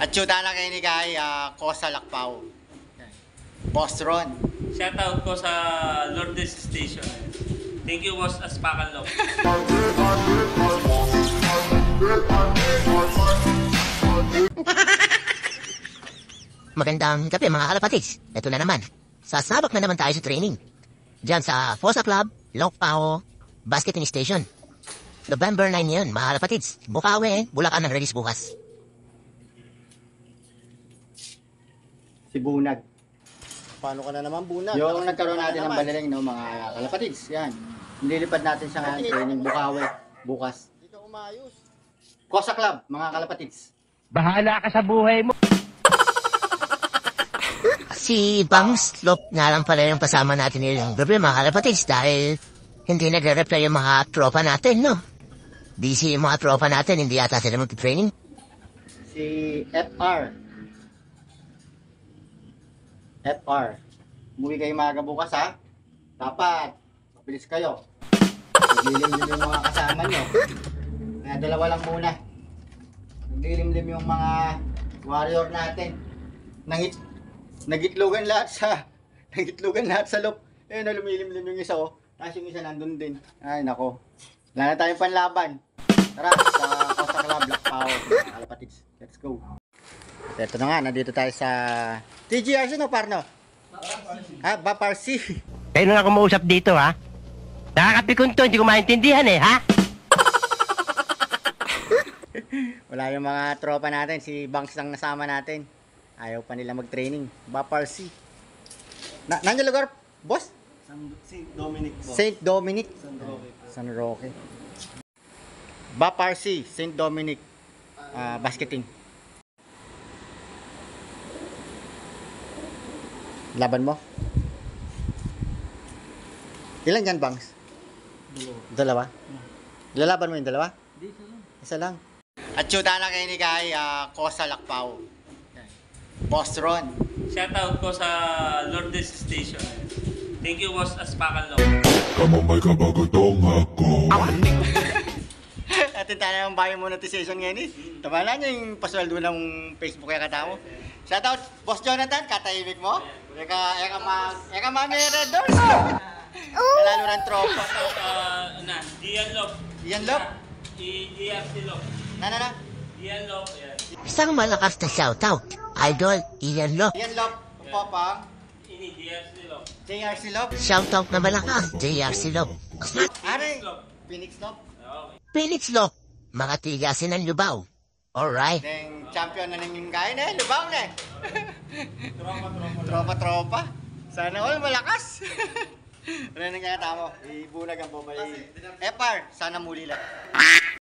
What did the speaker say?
At syuta na kayo ni Guy, Kosa Lakpaw. Boss Ron. Shoutout ko sa Lourdes Station. Thank you, Boss Aspakan Lok. Magandang gabi mga kalapatids. Ito na naman. Sasabak na naman tayo sa training. Diyan sa Fosa Club, Lokpao, Basketing Station. November 9 yun, mga kalapatids. Bukawi, Bulacan ang release bukas. Si Bunag. Paano ka na naman, Bunag? Yung nagkaroon natin ng baliling, no, mga kalapatids. Yan. Nililipad natin siya ng training Bukawi bukas. Hindi ka umayos. Kosa Club, mga kalapatids. Bahala ka sa buhay mo. Si Bangs Lop nga lang pala yung kasama natin nilang gabi mga kalapatids dahil hindi nagre-reply yung mga tropa natin, no? Busy yung mga tropa natin, hindi yata sila mag-training. Si FR. FR. Umuwi kayo maaga bukas, ha? Dapat. Mabilis kayo. Naglilimlim yung mga kasama nyo. Kaya dalawa lang muna. Naglilimlim yung mga warrior natin. Nagitlogan lahat sa loop. Eh, lumilimlim yung isa, oh. Tapos yung isa nandun din. Ay, nako. Wala na tayong panlaban. Tara, sa Kosa Club, Lakpaw, Kalapatids. Let's go. Ito na nga, nandito tayo sa TGRC, no, parno? Baparsi. Kayo na nga kumausap dito, ha? Nakakapikon to, hindi ko maintindihan eh, ha? Wala yung mga tropa natin, si Banks lang nasama natin. Ayaw pa nila mag-training. Baparsi. Nandiyan lugar, boss? St. Dominic po. St. Dominic. San Roque. San Roque. Baparsi, St. Dominic. Basketing. Laban mo? Ilan yan, Bangs? Dalawa. Lalaban mo yung dalawa? Isa lang. At syuta na kayo ni Guy, Kosa Lakpaw. Boss Ron. Shoutout ko sa Lourdes Station. Thank you, Boss Aspakan Lok. Kamamay kabagatong ako. Atin tayo ng bio monetization ngayon eh. Tama na yung pasweldo ng Facebook kaya katamo. Shoutout, Boss Jonathan, katahimik mo. Eka mamere doon. Lalo ng tropa. Dian Lok. Ian Lop? DRC Lok. Na. Dian Lok, yan. Isang malakas na shoutout. Idol, Ian Lop. Ian Lop, Popang, Ini DRC Lok. JRC Lop. Shoutout na malakas, JRC Lop. Are, Phoenix Lop. Okay. Felix Lop, mga tigasin ng Lubao. Alright. Deng champion na ng kain eh, lubaw na eh. Tropa. Sana all malakas. Ano nang kaya tamo? Ibunag ang bobay. FR, sana muli lang.